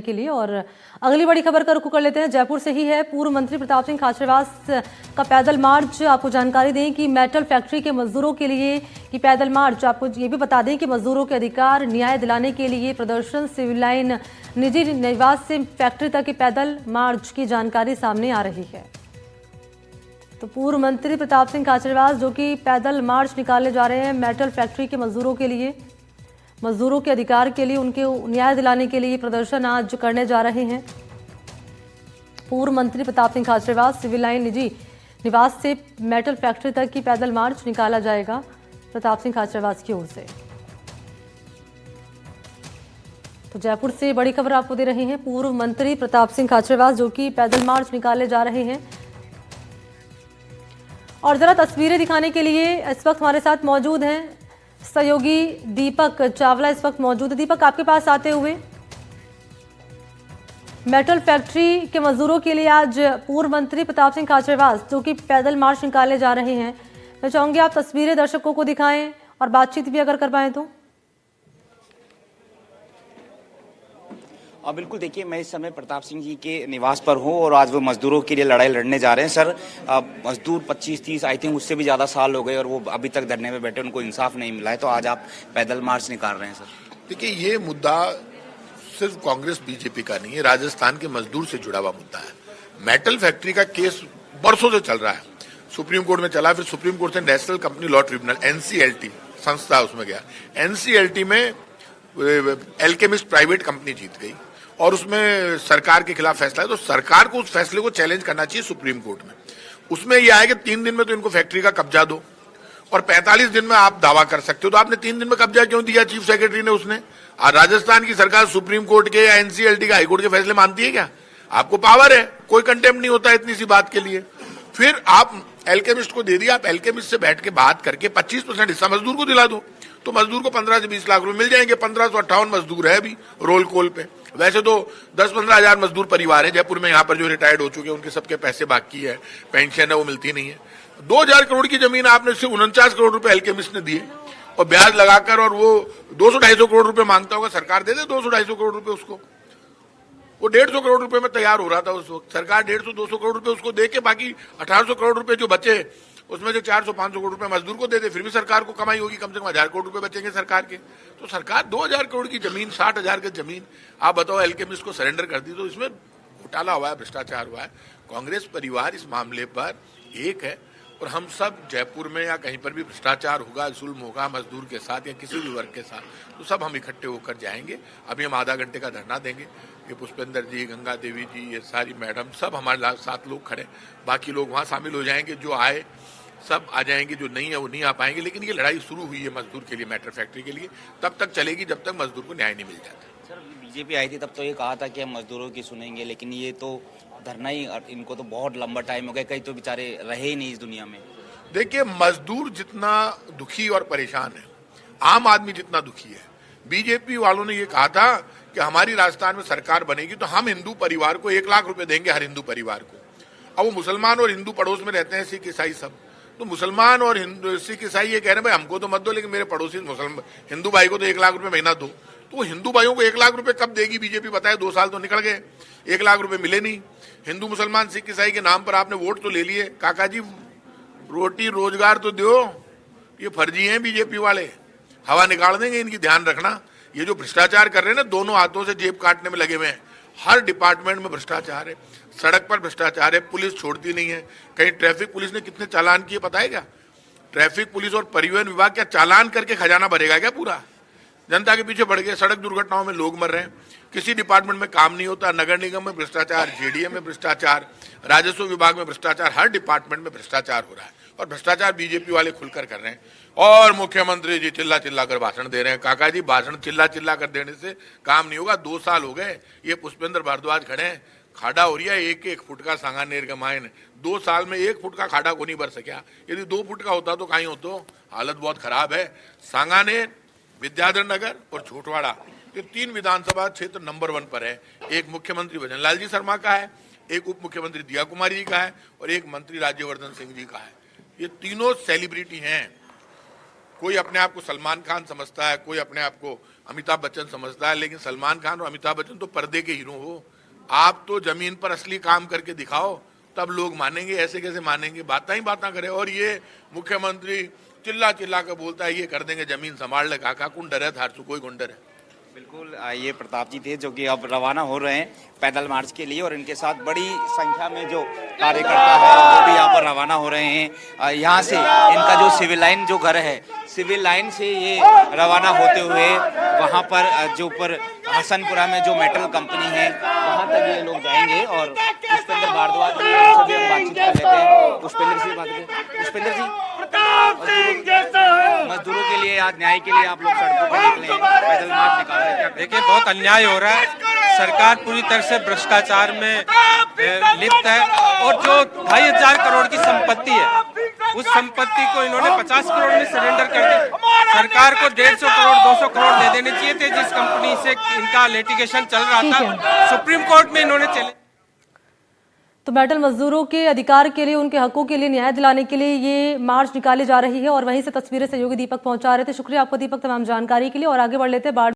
के लिए। और अगली बड़ी खबर का रुख कर लेते हैं, जयपुर से ही है। पूर्व मंत्री प्रताप सिंह खाचरियावास का पैदल मार्च। आपको जानकारी दें कि मेटल फैक्ट्री के मजदूरों के लिए कि पैदल मार्च, आपको ये भी बता दें कि मजदूरों के अधिकार न्याय दिलाने के लिए प्रदर्शन सिविल लाइन निजी निवास से फैक्ट्री तक की पैदल मार्च की जानकारी सामने आ रही है। तो पूर्व मंत्री प्रताप सिंह खाचरियावास जो कि पैदल मार्च निकालने जा रहे हैं मेटल फैक्ट्री के मजदूरों के लिए, मजदूरों के अधिकार के लिए, उनके न्याय दिलाने के लिए प्रदर्शन आज करने जा रहे हैं। पूर्व मंत्री प्रताप सिंह खाचरियावास सिविल लाइन निजी निवास से मेटल फैक्ट्री तक की पैदल मार्च निकाला जाएगा प्रताप सिंह खाचरियावास की ओर से। तो जयपुर से बड़ी खबर आपको दे रहे हैं, पूर्व मंत्री प्रताप सिंह खाचरियावास जो कि पैदल मार्च निकाले जा रहे हैं। और जरा तस्वीरें दिखाने के लिए इस वक्त हमारे साथ मौजूद हैं सहयोगी दीपक चावला, इस वक्त मौजूद है। दीपक, आपके पास आते हुए, मेटल फैक्ट्री के मजदूरों के लिए आज पूर्व मंत्री प्रताप सिंह खाचरियावास जो कि पैदल मार्च निकाले जा रहे हैं, मैं चाहूंगी आप तस्वीरें दर्शकों को दिखाएं और बातचीत भी अगर कर पाएं तो। बिल्कुल, देखिए मैं इस समय प्रताप सिंह जी के निवास पर हूं और आज वो मजदूरों के लिए लड़ाई लड़ने जा रहे हैं। सर, मजदूर 25-30 आई थिंक उससे भी ज़्यादा साल हो गए और वो अभी तक धरने में बैठे, उनको इंसाफ नहीं मिला है, तो आज आप पैदल मार्च निकाल रहे हैं। सर देखिए, ये मुद्दा सिर्फ कांग्रेस बीजेपी का नहीं है, राजस्थान के मजदूर से जुड़ा हुआ मुद्दा है। मेटल फैक्ट्री का केस बरसों से चल रहा है, सुप्रीम कोर्ट में चला, फिर सुप्रीम कोर्ट से national company law tribunal NCLT संस्था उसमें गया। NCLT में एल्केमिस्ट प्राइवेट कंपनी जीत गई और उसमें सरकार के खिलाफ फैसला है, तो सरकार को उस फैसले को चैलेंज करना चाहिए सुप्रीम कोर्ट में। उसमें यह आया कि 3 दिन में तो इनको फैक्ट्री का कब्जा दो और 45 दिन में आप दावा कर सकते हो। तो आपने 3 दिन में कब्जा क्यों दिया चीफ सेक्रेटरी ने? उसने राजस्थान की सरकार सुप्रीम कोर्ट के या NCLT का हाईकोर्ट के फैसले मानती है क्या? आपको पावर है, कोई कंटेम्प्ट नहीं होता इतनी सी बात के लिए। फिर आप एल्केमिस्ट को दे दिया, आप एल्केमिस्ट से बैठ के बात करके 25% हिस्सा मजदूर को दिला दो, तो मजदूर को 15 से 20 लाख रुपए मिल जाएंगे। 1558 मजदूर है अभी रोल कॉल पे। वैसे तो 10-15 हजार मजदूर परिवार है जयपुर में, यहाँ पर जो रिटायर्ड हो चुके हैं, उनके सबके पैसे बाकी है, पेंशन है वो मिलती नहीं है। 2000 करोड़ की जमीन आपने सिर्फ 49 करोड़ रुपए एल्केमिस्ट ने दिए और ब्याज लगाकर, और वो 200-250 करोड़ रुपए मांगता होगा, सरकार दे दे 200-250 करोड़ रुपए उसको। वो 150 करोड़ रुपए में तैयार हो रहा था उस वक्त, सरकार 150-200 करोड़ रुपए उसको दे के बाकी 1800 करोड़ रुपए जो बचे उसमें से 400-500 करोड़ रुपए मजदूर को दे दे, फिर भी सरकार को कमाई होगी, कम से कम 1000 करोड़ रुपए बचेंगे सरकार के। तो सरकार 2000 करोड़ की जमीन, 60,000 की जमीन आप बताओ एल्केमिस्ट को सरेंडर कर दी, तो इसमें घोटाला हुआ है, भ्रष्टाचार हुआ है। कांग्रेस परिवार इस मामले पर एक है और हम सब जयपुर में या कहीं पर भी भ्रष्टाचार होगा, जुल्म होगा मजदूर के साथ या किसी भी वर्ग के साथ, तो सब हम इकट्ठे होकर जाएंगे। अभी हम आधा घंटे का धरना देंगे। ये पुष्पेंद्र जी, गंगा देवी जी, ये सारी मैडम, सब हमारे साथ लोग खड़े, बाकी लोग वहाँ शामिल हो जाएंगे। जो आए सब आ जाएंगे, जो नहीं है वो नहीं आ पाएंगे। लेकिन ये लड़ाई शुरू हुई है मजदूर के लिए, मेटल फैक्ट्री के लिए, तब तक चलेगी जब तक मजदूर को न्याय नहीं मिल जाता। सर, बीजेपी आई थी तब तो ये कहा था कि हम मजदूरों की सुनेंगे, लेकिन ये तो धरना ही, इनको तो बहुत लंबा टाइम हो गया, कई तो बेचारे रहे ही नहीं इस दुनिया में। देखिए, मजदूर जितना दुखी और परेशान है, आम आदमी जितना दुखी है। बीजेपी वालों ने ये कहा था कि हमारी राजस्थान में सरकार बनेगी तो हम हिंदू परिवार को 1 लाख रुपए देंगे, हर हिंदू परिवार को। अब वो मुसलमान और हिंदू पड़ोस में रहते हैं, सिख ईसाई सब, तो मुसलमान और हिंदू सिख ईसाई ये कह रहे हैं भाई हमको तो मत दो, लेकिन मेरे पड़ोसी मुसलमान हिंदू भाई को तो 1 लाख रुपए महीना दो। तो हिंदू भाइयों को 1 लाख रुपए कब देगी बीजेपी? बताए 2 साल तो निकल गए, 1 लाख रुपए मिले नहीं। हिंदू मुसलमान सिख ईसाई के नाम पर आपने वोट तो ले लिए, काका जी रोटी रोजगार तो दो। ये फर्जी हैं बीजेपी वाले, हवा निकाल देंगे इनकी, ध्यान रखना। ये जो भ्रष्टाचार कर रहे हैं ना, दोनों हाथों से जेब काटने में लगे हुए हैं। हर डिपार्टमेंट में भ्रष्टाचार है, सड़क पर भ्रष्टाचार है, पुलिस छोड़ती नहीं है। कहीं ट्रैफिक पुलिस ने कितने चालान किए पता है क्या? ट्रैफिक पुलिस और परिवहन विभाग क्या चालान करके खजाना भरेगा क्या पूरा? जनता के पीछे बढ़ गए, सड़क दुर्घटनाओं में लोग मर रहे हैं, किसी डिपार्टमेंट में काम नहीं होता। नगर निगम में भ्रष्टाचार, JDA में भ्रष्टाचार, राजस्व विभाग में भ्रष्टाचार, हर डिपार्टमेंट में भ्रष्टाचार हो रहा है और भ्रष्टाचार बीजेपी वाले खुलकर कर रहे हैं। और मुख्यमंत्री जी चिल्ला चिल्ला कर भाषण दे रहे हैं। काका जी, भाषण चिल्ला चिल्ला कर देने से काम नहीं होगा। 2 साल हो गए, ये पुष्पेंद्र भारद्वाज खड़े हैं, खाड़ा हो रही है 1-1 फुट का सांगानेर का मायन। 2 साल में 1 फुट का खाड़ा को नहीं भर सका। यदि 2 फुट का होता तो कहीं होता। हालत बहुत खराब है। सांगानेर, विद्याधर नगर और छोटवाड़ा, ये 3 विधानसभा क्षेत्र नंबर 1 पर है। एक मुख्यमंत्री भजनलाल जी शर्मा का है, एक उप मुख्यमंत्री दिया कुमारी जी का है और एक मंत्री राज्यवर्धन सिंह जी का है। ये तीनों सेलिब्रिटी हैं। कोई अपने आप को सलमान खान समझता है, कोई अपने आप को अमिताभ बच्चन समझता है, लेकिन सलमान खान और अमिताभ बच्चन तो पर्दे के हीरो हो। आप तो जमीन पर असली काम करके दिखाओ, तब लोग मानेंगे। ऐसे कैसे मानेंगे? बातें ही बातें करे। और ये मुख्यमंत्री चिल्ला चिल्ला कर बोलता है ये कर देंगे, जमीन संभाल ले। काका कौन डर है? थारसू कोई कौन डर है? बिल्कुल ये प्रताप जी थे जो कि अब रवाना हो रहे हैं पैदल मार्च के लिए, और इनके साथ बड़ी संख्या में जो कार्यकर्ता है वो भी यहाँ पर रवाना हो रहे हैं। यहाँ से इनका जो सिविल लाइन जो घर है, सिविल लाइन से ये रवाना होते हुए वहाँ पर जो ऊपर हसनपुरा में जो मेटल कंपनी है वहाँ तक ये लोग जाएंगे। और पुष्पेंद्र भारद्वाज से भी हम बातचीत कर लेते हैं। पुष्पेंद्र से बात करें। पुष्पेंद्र जी, मजदूरों के लिए आज न्याय के लिए आप लोग सड़कों पर निकले हैं, पैदल मार्च निकाल रहे हैं। देखिए, बहुत अन्याय हो रहा है। सरकार पूरी तरह से भ्रष्टाचार में लिप्त है, और जो 2,500 करोड़ की संपत्ति है उस संपत्ति को इन्होंने 50 करोड़ में सरेंडर कर दिया। सरकार को 150 करोड़ 200 करोड़ दे देने चाहिए थे। जिस कंपनी से इनका लिटिगेशन चल रहा था, सुप्रीम कोर्ट में इन्होंने चले। तो मेटल मजदूरों के अधिकार के लिए, उनके हकों के लिए न्याय दिलाने के लिए ये मार्च निकाली जा रही है, और वहीं से तस्वीरें सहयोगी दीपक पहुंचा रहे थे। शुक्रिया आपको दीपक तमाम जानकारी के लिए। और आगे बढ़ लेते हैं।